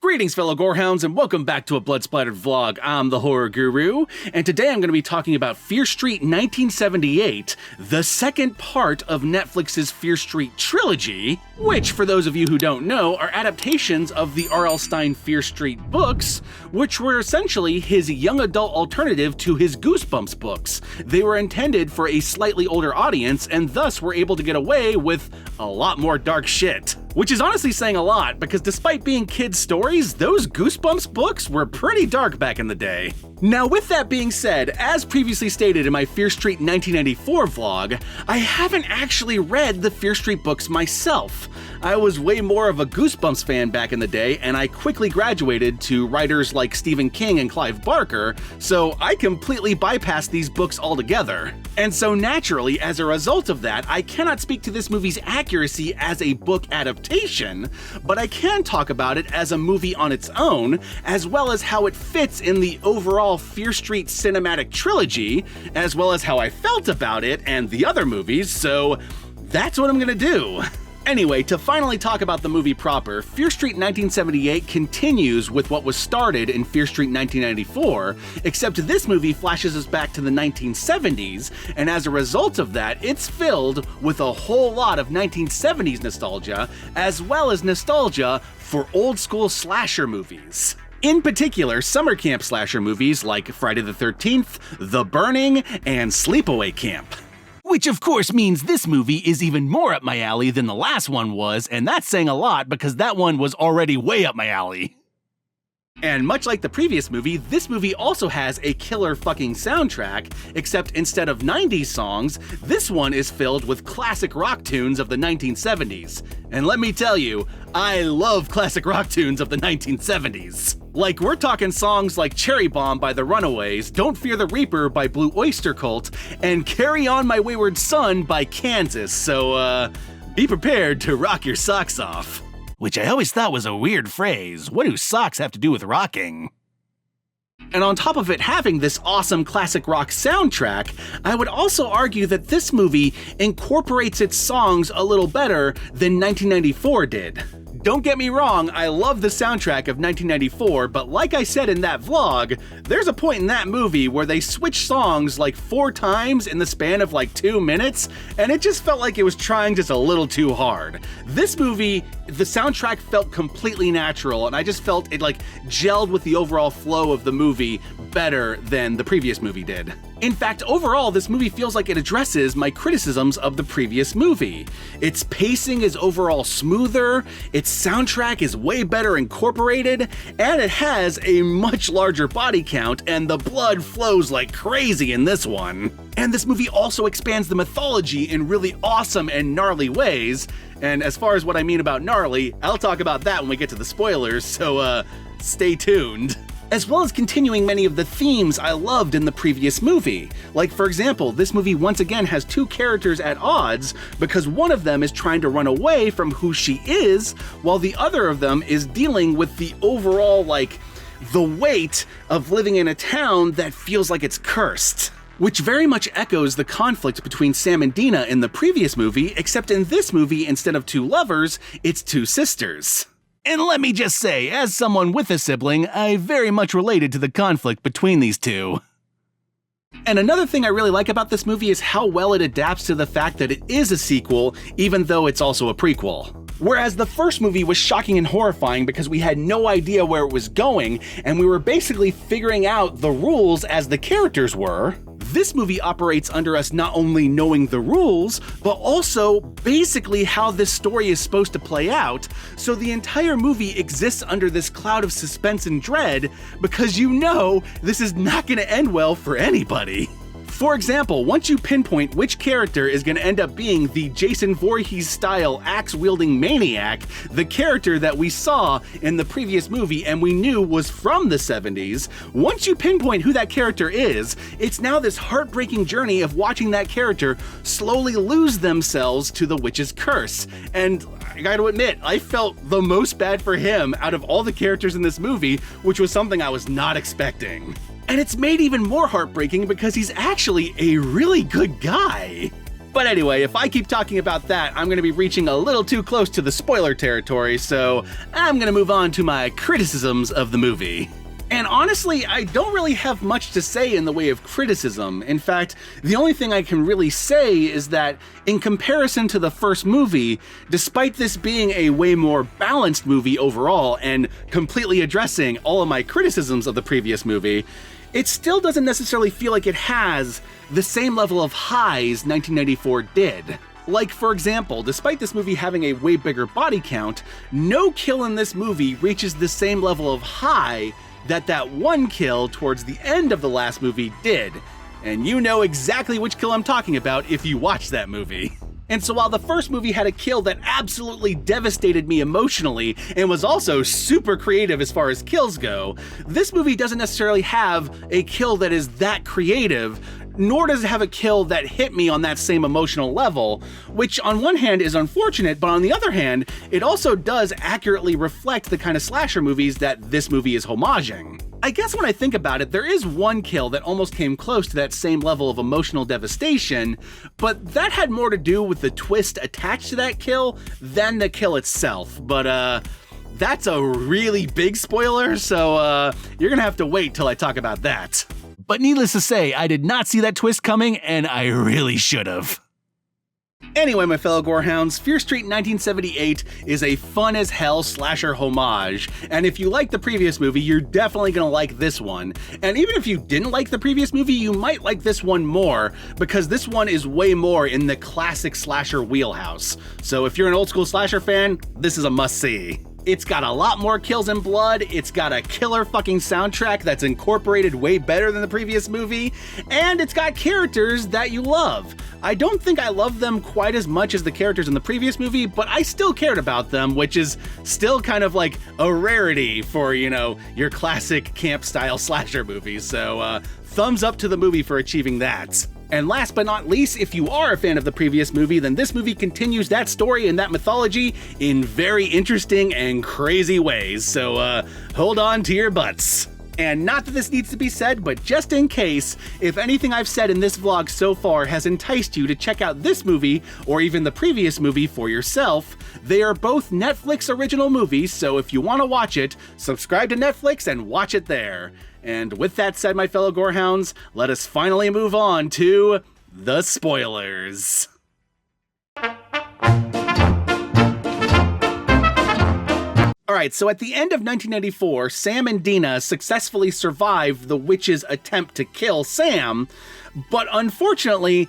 Greetings, fellow gorehounds, and welcome back to a Blood Splattered vlog. I'm the Horror Guru, and today I'm going to be talking about Fear Street 1978, the second part of Netflix's Fear Street trilogy, which, for those of you who don't know, are adaptations of the R.L. Stine Fear Street books, which were essentially his young adult alternative to his Goosebumps books. They were intended for a slightly older audience, and thus were able to get away with a lot more dark shit. Which is honestly saying a lot, because despite being kids' stories, those Goosebumps books were pretty dark back in the day. Now, with that being said, as previously stated in my Fear Street 1994 vlog, I haven't actually read the Fear Street books myself. I was way more of a Goosebumps fan back in the day, and I quickly graduated to writers like Stephen King and Clive Barker, so I completely bypassed these books altogether. And so naturally, as a result of that, I cannot speak to this movie's accuracy as a book adaptation, but I can talk about it as a movie on its own, as well as how it fits in the overall Fear Street cinematic trilogy, as well as how I felt about it and the other movies, so that's what I'm gonna do. Anyway, to finally talk about the movie proper, Fear Street 1978 continues with what was started in Fear Street 1994, except this movie flashes us back to the 1970s, and as a result of that, it's filled with a whole lot of 1970s nostalgia, as well as nostalgia for old school slasher movies. In particular, summer camp slasher movies like Friday the 13th, The Burning, and Sleepaway Camp. Which of course means this movie is even more up my alley than the last one was, and that's saying a lot because that one was already way up my alley. And much like the previous movie, this movie also has a killer fucking soundtrack, except instead of 90s songs, this one is filled with classic rock tunes of the 1970s. And let me tell you, I love classic rock tunes of the 1970s. Like, we're talking songs like Cherry Bomb by the Runaways, Don't Fear the Reaper by Blue Oyster Cult, and Carry On My Wayward Son by Kansas, so be prepared to rock your socks off. Which I always thought was a weird phrase. What do socks have to do with rocking? And on top of it having this awesome classic rock soundtrack, I would also argue that this movie incorporates its songs a little better than 1994 did. Don't get me wrong, I love the soundtrack of 1994, but like I said in that vlog, there's a point in that movie where they switch songs like 4 times in the span of like 2 minutes, and it just felt like it was trying just a little too hard. This movie, the soundtrack felt completely natural, and I just felt it like gelled with the overall flow of the movie better than the previous movie did. In fact, overall, this movie feels like it addresses my criticisms of the previous movie. Its pacing is overall smoother, its soundtrack is way better incorporated, and it has a much larger body count, and the blood flows like crazy in this one. And this movie also expands the mythology in really awesome and gnarly ways, and as far as what I mean about gnarly, I'll talk about that when we get to the spoilers, so stay tuned. As well as continuing many of the themes I loved in the previous movie. Like, for example, this movie once again has 2 characters at odds because one of them is trying to run away from who she is, while the other of them is dealing with the overall, the weight of living in a town that feels like it's cursed. Which very much echoes the conflict between Sam and Dina in the previous movie, except in this movie, instead of 2 lovers, it's 2 sisters. And let me just say, as someone with a sibling, I very much related to the conflict between these 2. And another thing I really like about this movie is how well it adapts to the fact that it is a sequel, even though it's also a prequel. Whereas the first movie was shocking and horrifying because we had no idea where it was going, and we were basically figuring out the rules as the characters were, this movie operates under us not only knowing the rules, but also basically how this story is supposed to play out, so the entire movie exists under this cloud of suspense and dread because you know this is not going to end well for anybody. For example, once you pinpoint which character is going to end up being the Jason Voorhees-style axe-wielding maniac, the character that we saw in the previous movie and we knew was from the 70s, once you pinpoint who that character is, it's now this heartbreaking journey of watching that character slowly lose themselves to the witch's curse. And I gotta admit, I felt the most bad for him out of all the characters in this movie, which was something I was not expecting. And it's made even more heartbreaking because he's actually a really good guy. But anyway, if I keep talking about that, I'm going to be reaching a little too close to the spoiler territory, so I'm going to move on to my criticisms of the movie. And honestly, I don't really have much to say in the way of criticism. In fact, the only thing I can really say is that in comparison to the first movie, despite this being a way more balanced movie overall and completely addressing all of my criticisms of the previous movie, it still doesn't necessarily feel like it has the same level of highs 1994 did. Like, for example, despite this movie having a way bigger body count, no kill in this movie reaches the same level of high that one kill towards the end of the last movie did. And you know exactly which kill I'm talking about if you watch that movie. And so while the first movie had a kill that absolutely devastated me emotionally and was also super creative as far as kills go, this movie doesn't necessarily have a kill that is that creative, nor does it have a kill that hit me on that same emotional level, which on one hand is unfortunate, but on the other hand, it also does accurately reflect the kind of slasher movies that this movie is homaging. I guess when I think about it, there is one kill that almost came close to that same level of emotional devastation, but that had more to do with the twist attached to that kill than the kill itself. But that's a really big spoiler, so you're gonna have to wait till I talk about that. But needless to say, I did not see that twist coming, and I really should have. Anyway, my fellow gorehounds, Fear Street 1978 is a fun as hell slasher homage, and if you like the previous movie, you're definitely gonna like this one. And even if you didn't like the previous movie, you might like this one more, because this one is way more in the classic slasher wheelhouse. So if you're an old school slasher fan, this is a must-see. It's got a lot more kills and blood, it's got a killer fucking soundtrack that's incorporated way better than the previous movie, and it's got characters that you love. I don't think I love them quite as much as the characters in the previous movie, but I still cared about them, which is still kind of like a rarity for, you know, your classic camp-style slasher movies, so thumbs up to the movie for achieving that. And last but not least, if you are a fan of the previous movie, then this movie continues that story and that mythology in very interesting and crazy ways, so hold on to your butts. And not that this needs to be said, but just in case, if anything I've said in this vlog so far has enticed you to check out this movie or even the previous movie for yourself, they are both Netflix original movies, so if you want to watch it, subscribe to Netflix and watch it there. And with that said, my fellow gorehounds, let us finally move on to the spoilers. Alright, so at the end of 1994, Sam and Dina successfully survived the witch's attempt to kill Sam, but unfortunately,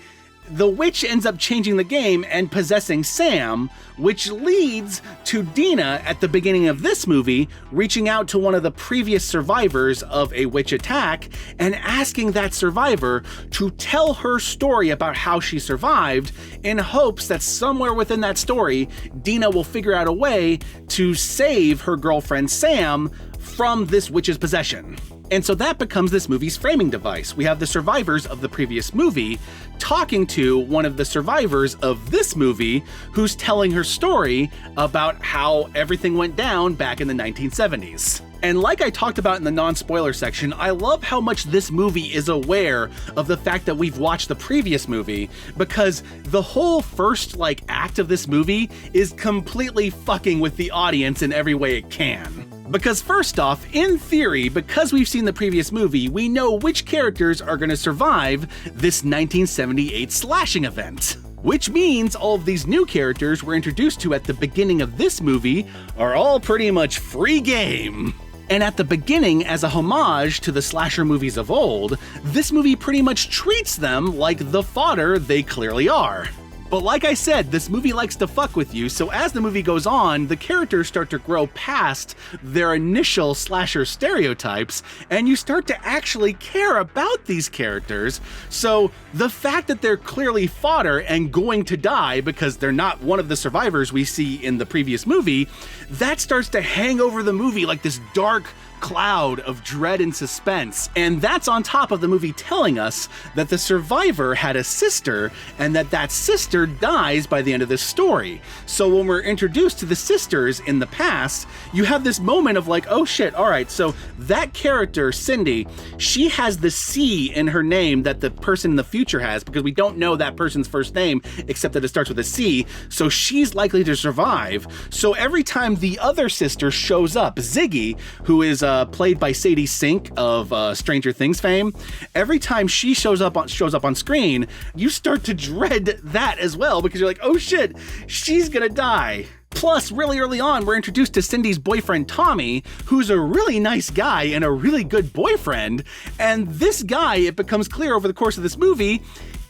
the witch ends up changing the game and possessing Sam, which leads to Dina at the beginning of this movie reaching out to one of the previous survivors of a witch attack and asking that survivor to tell her story about how she survived in hopes that somewhere within that story, Dina will figure out a way to save her girlfriend Sam from this witch's possession. And so that becomes this movie's framing device. We have the survivors of the previous movie talking to one of the survivors of this movie who's telling her story about how everything went down back in the 1970s. And like I talked about in the non-spoiler section, I love how much this movie is aware of the fact that we've watched the previous movie, because the whole first act of this movie is completely fucking with the audience in every way it can. Because first off, in theory, because we've seen the previous movie, we know which characters are going to survive this 1978 slashing event. Which means all of these new characters we're introduced to at the beginning of this movie are all pretty much free game. And at the beginning, as a homage to the slasher movies of old, this movie pretty much treats them like the fodder they clearly are. But like I said, this movie likes to fuck with you, so as the movie goes on, the characters start to grow past their initial slasher stereotypes, and you start to actually care about these characters. So the fact that they're clearly fodder and going to die because they're not one of the survivors we see in the previous movie, that starts to hang over the movie like this dark cloud of dread and suspense. And that's on top of the movie telling us that the survivor had a sister, and that sister sister dies by the end of this story. So when we're introduced to the sisters in the past, you have this moment of like, oh shit, all right, so that character, Cindy, she has the C in her name that the person in the future has, because we don't know that person's first name except that it starts with a C, so she's likely to survive. So every time the other sister shows up, Ziggy, who is played by Sadie Sink of Stranger Things fame, every time she shows up on screen, you start to dread that as well, because you're like, oh shit, she's gonna die. Plus, really early on, we're introduced to Cindy's boyfriend, Tommy, who's a really nice guy and a really good boyfriend. And this guy, it becomes clear over the course of this movie,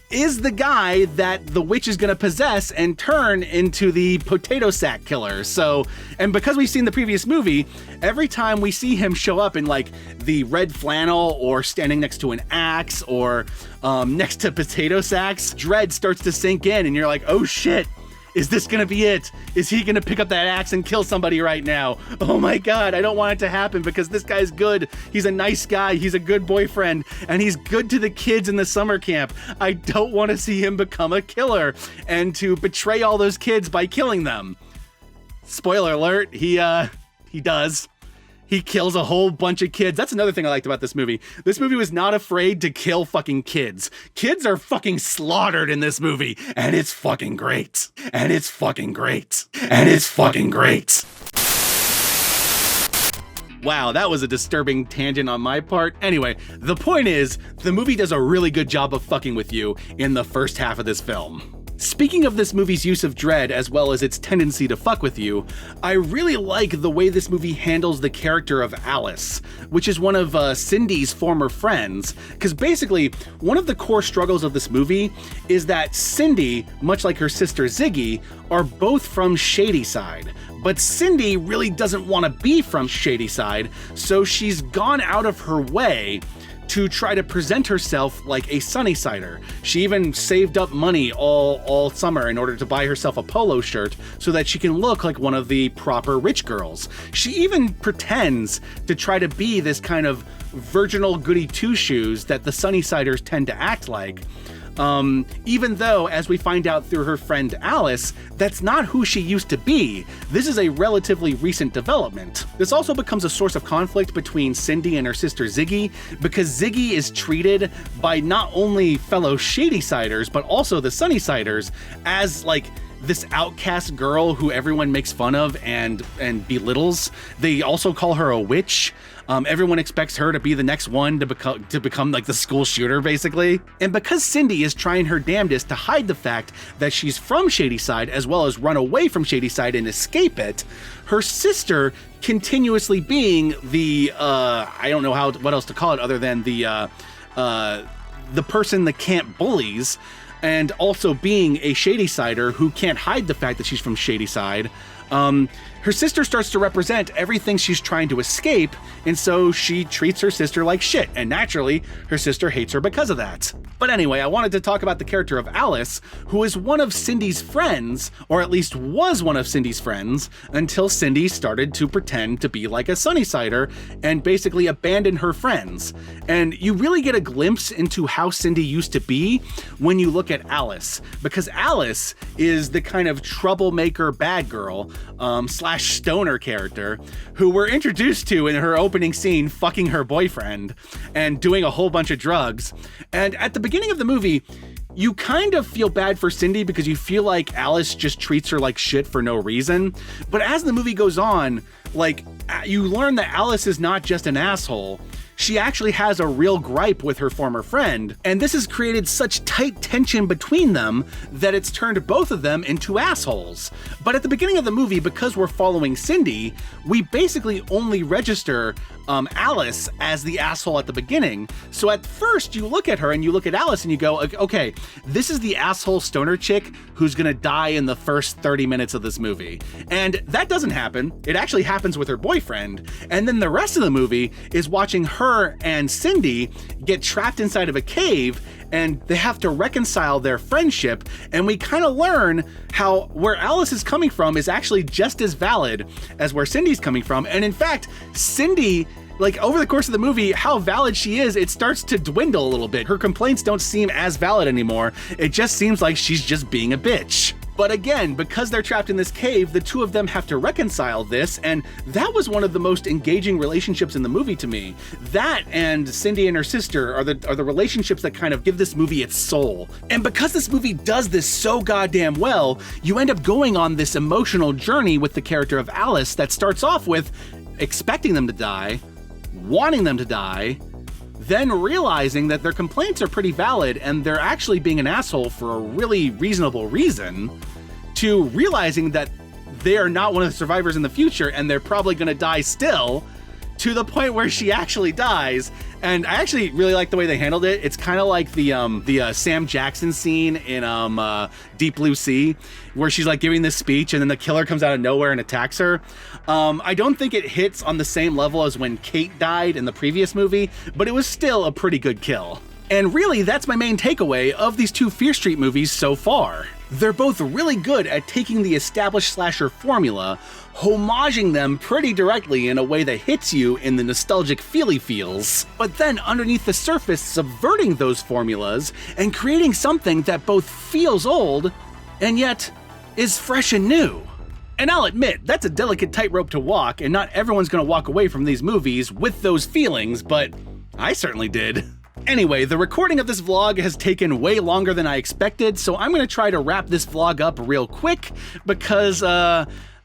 is the guy that the witch is going to possess and turn into the potato sack killer. So, and because we've seen the previous movie, every time we see him show up in like the red flannel or standing next to an axe or next to potato sacks, dread starts to sink in and you're like, oh shit. Is this gonna be it? Is he gonna pick up that axe and kill somebody right now? Oh my God, I don't want it to happen because this guy's good. He's a nice guy, he's a good boyfriend, and he's good to the kids in the summer camp. I don't want to see him become a killer and to betray all those kids by killing them. Spoiler alert, he does. He kills a whole bunch of kids. That's another thing I liked about this movie. This movie was not afraid to kill fucking kids. Kids are fucking slaughtered in this movie, and it's fucking great. And it's fucking great. And it's fucking great. Wow, that was a disturbing tangent on my part. Anyway, the point is, the movie does a really good job of fucking with you in the first half of this film. Speaking of this movie's use of dread as well as its tendency to fuck with you, I really like the way this movie handles the character of Alice, which is one of Cindy's former friends, because basically one of the core struggles of this movie is that Cindy, much like her sister Ziggy, are both from Shadyside. But Cindy really doesn't want to be from Shadyside, so she's gone out of her way to try to present herself like a Sunnysider. She even saved up money all summer in order to buy herself a polo shirt so that she can look like one of the proper rich girls. She even pretends to try to be this kind of virginal goody two-shoes that the Sunnysiders tend to act like. Even though, as we find out through her friend Alice, that's not who she used to be. This is a relatively recent development. This also becomes a source of conflict between Cindy and her sister Ziggy, because Ziggy is treated by not only fellow Shadysiders, but also the Sunnysiders as like this outcast girl who everyone makes fun of and belittles. They also call her a witch. Everyone expects her to be the next one to become like the school shooter, basically. And because Cindy is trying her damnedest to hide the fact that she's from Shadyside, as well as run away from Shadyside and escape it, her sister continuously being the, I don't know what else to call it other than the person that can't bullies, and also being a Shadysider who can't hide the fact that she's from Shadyside, her sister starts to represent everything she's trying to escape, and so she treats her sister like shit, and naturally, her sister hates her because of that. But anyway, I wanted to talk about the character of Alice, who is one of Cindy's friends, or at least was one of Cindy's friends, until Cindy started to pretend to be like a Sunnysider and basically abandon her friends. And you really get a glimpse into how Cindy used to be when you look at Alice, because Alice is the kind of troublemaker bad girl, slash stoner character who we're introduced to in her opening scene fucking her boyfriend and doing a whole bunch of drugs. And at the beginning of the movie, you kind of feel bad for Cindy because you feel like Alice just treats her like shit for no reason. But as the movie goes on, like, you learn that Alice is not just an asshole. She actually has a real gripe with her former friend, and this has created such tight tension between them that it's turned both of them into assholes. But at the beginning of the movie, because we're following Cindy, we basically only register Alice as the asshole at the beginning. So at first you look at her and you look at Alice and you go, okay, this is the asshole stoner chick who's gonna die in the first 30 minutes of this movie. And that doesn't happen. It actually happens with her boyfriend. And then the rest of the movie is watching her and Cindy get trapped inside of a cave, and they have to reconcile their friendship, and we kind of learn how where Alice is coming from is actually just as valid as where Cindy's coming from. And in fact, Cindy Like, over the course of the movie, how valid she is, it starts to dwindle a little bit. Her complaints don't seem as valid anymore. It just seems like she's just being a bitch. But again, because they're trapped in this cave, the two of them have to reconcile this, and that was one of the most engaging relationships in the movie to me. That and Cindy and her sister are the relationships that kind of give this movie its soul. And because this movie does this so goddamn well, you end up going on this emotional journey with the character of Alice that starts off with expecting them to die, wanting them to die, then realizing that their complaints are pretty valid and they're actually being an asshole for a really reasonable reason, to realizing that they are not one of the survivors in the future and they're probably gonna die still, to the point where she actually dies. And I actually really like the way they handled it. It's kind of like the Sam Jackson scene in Deep Blue Sea, where she's like giving this speech and then the killer comes out of nowhere and attacks her. I don't think it hits on the same level as when Kate died in the previous movie, but it was still a pretty good kill. And really, that's my main takeaway of these two Fear Street movies so far. They're both really good at taking the established slasher formula, homaging them pretty directly in a way that hits you in the nostalgic feely feels, but then underneath the surface subverting those formulas and creating something that both feels old and yet is fresh and new. And I'll admit, that's a delicate tightrope to walk, and not everyone's gonna walk away from these movies with those feelings, but I certainly did. Anyway, the recording of this vlog has taken way longer than I expected, so I'm gonna try to wrap this vlog up real quick because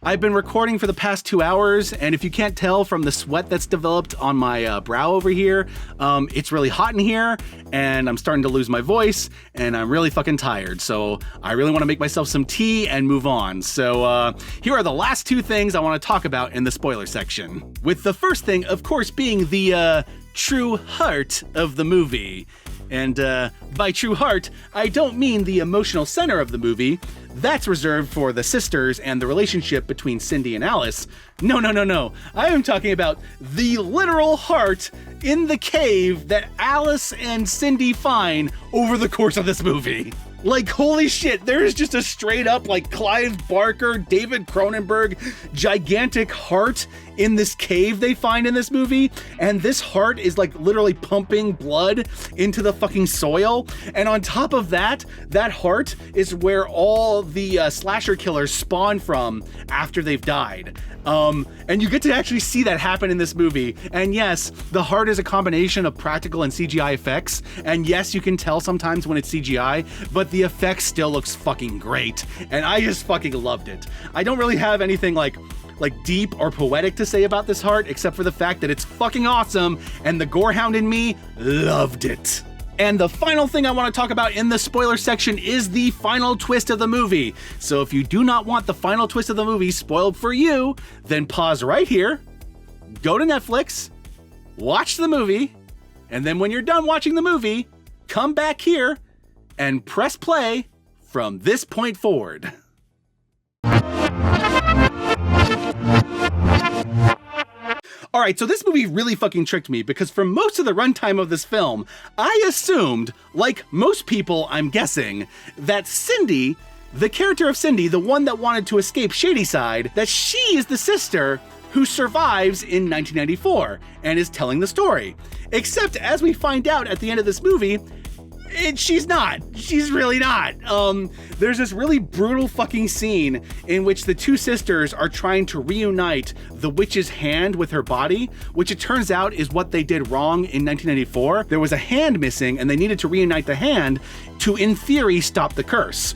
I've been recording for the past 2 hours, and if you can't tell from the sweat that's developed on my brow over here, it's really hot in here, and I'm starting to lose my voice, and I'm really fucking tired, so I really want to make myself some tea and move on. So here are the last two things I want to talk about in the spoiler section. With the first thing, of course, being the true heart of the movie. And by true heart, I don't mean the emotional center of the movie. That's reserved for the sisters and the relationship between Cindy and Alice. No. I am talking about the literal heart in the cave that Alice and Cindy find over the course of this movie. Like, holy shit, there's just a straight up, like, Clive Barker, David Cronenberg, gigantic heart in this cave they find in this movie, and this heart is, like, literally pumping blood into the fucking soil, and on top of that, that heart is where all the slasher killers spawn from after they've died. And you get to actually see that happen in this movie. And yes, the heart is a combination of practical and CGI effects. And yes, you can tell sometimes when it's CGI, but the effects still looks fucking great. And I just fucking loved it. I don't really have anything like deep or poetic to say about this heart, except for the fact that it's fucking awesome, and the gorehound in me loved it. And the final thing I want to talk about in the spoiler section is the final twist of the movie. So if you do not want the final twist of the movie spoiled for you, then pause right here, go to Netflix, watch the movie, and then when you're done watching the movie, come back here and press play from this point forward. Alright, so this movie really fucking tricked me because for most of the runtime of this film, I assumed, like most people I'm guessing, that Cindy, the character of Cindy, the one that wanted to escape Shadyside, that she is the sister who survives in 1994 and is telling the story. Except as we find out at the end of this movie, she's not. She's really not. There's this really brutal fucking scene in which the two sisters are trying to reunite the witch's hand with her body, which it turns out is what they did wrong in 1994. There was a hand missing and they needed to reunite the hand to, in theory, stop the curse.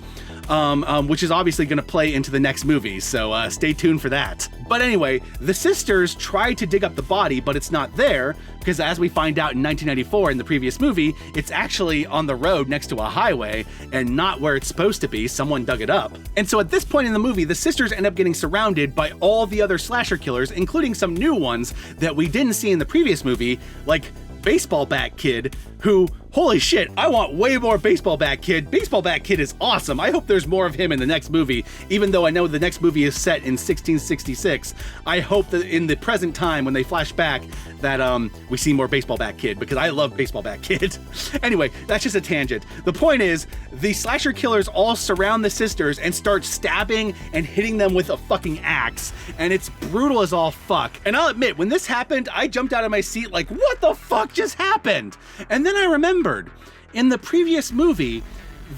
Which is obviously going to play into the next movie, so stay tuned for that. But anyway, the sisters try to dig up the body, but it's not there, because as we find out in 1994 in the previous movie, it's actually on the road next to a highway, and not where it's supposed to be. Someone dug it up. And so at this point in the movie, the sisters end up getting surrounded by all the other slasher killers, including some new ones that we didn't see in the previous movie, like Baseball Bat Kid, who, holy shit, I want way more Baseball Bat Kid. Baseball Bat Kid is awesome. I hope there's more of him in the next movie, even though I know the next movie is set in 1666. I hope that in the present time, when they flash back, that we see more Baseball Bat Kid, because I love Baseball Bat Kid. Anyway, that's just a tangent. The point is, the slasher killers all surround the sisters and start stabbing and hitting them with a fucking axe, and it's brutal as all fuck. And I'll admit, when this happened, I jumped out of my seat like, what the fuck just happened? And then I remembered, in the previous movie,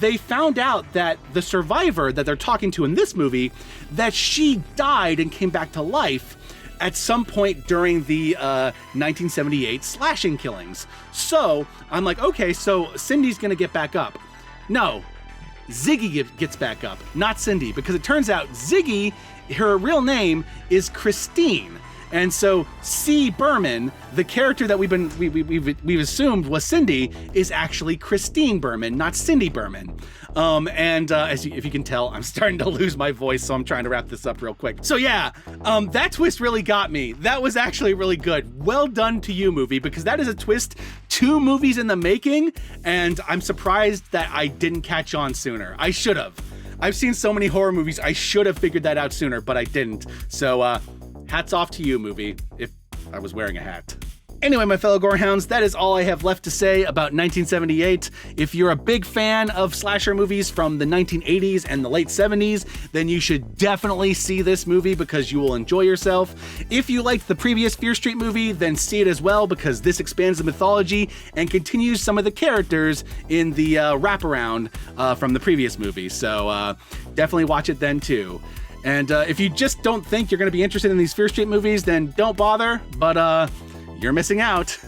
they found out that the survivor that they're talking to in this movie, that she died and came back to life at some point during the 1978 slashing killings. So I'm like, okay, so Cindy's gonna get back up. No, Ziggy gets back up, not Cindy, because it turns out Ziggy, her real name is Christine. And so C. Berman, the character that we've assumed was Cindy, is actually Christine Berman, not Cindy Berman. If you can tell, I'm starting to lose my voice, so I'm trying to wrap this up real quick. So yeah, that twist really got me. That was actually really good. Well done to you, movie, because that is a twist 2 movies in the making, and I'm surprised that I didn't catch on sooner. I should have. I've seen so many horror movies, I should have figured that out sooner, but I didn't. So, hats off to you, movie, if I was wearing a hat. Anyway, my fellow gorehounds, that is all I have left to say about 1978. If you're a big fan of slasher movies from the 1980s and the late 70s, then you should definitely see this movie because you will enjoy yourself. If you liked the previous Fear Street movie, then see it as well because this expands the mythology and continues some of the characters in the wraparound from the previous movie. So definitely watch it then too. And if you just don't think you're going to be interested in these Fear Street movies, then don't bother, but you're missing out.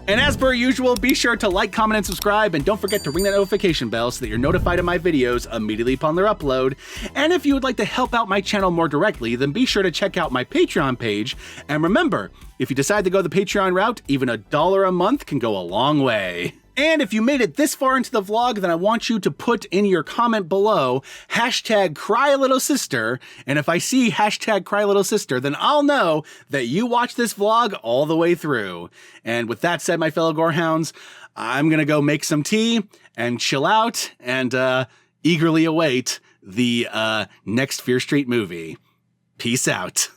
And as per usual, be sure to like, comment, and subscribe, and don't forget to ring that notification bell so that you're notified of my videos immediately upon their upload. And if you would like to help out my channel more directly, then be sure to check out my Patreon page. And remember, if you decide to go the Patreon route, even $1 a month can go a long way. And if you made it this far into the vlog, then I want you to put in your comment below, #CryLittleSister, and if I see #CryLittleSister, then I'll know that you watched this vlog all the way through. And with that said, my fellow gorehounds, I'm gonna go make some tea and chill out and eagerly await the next Fear Street movie. Peace out.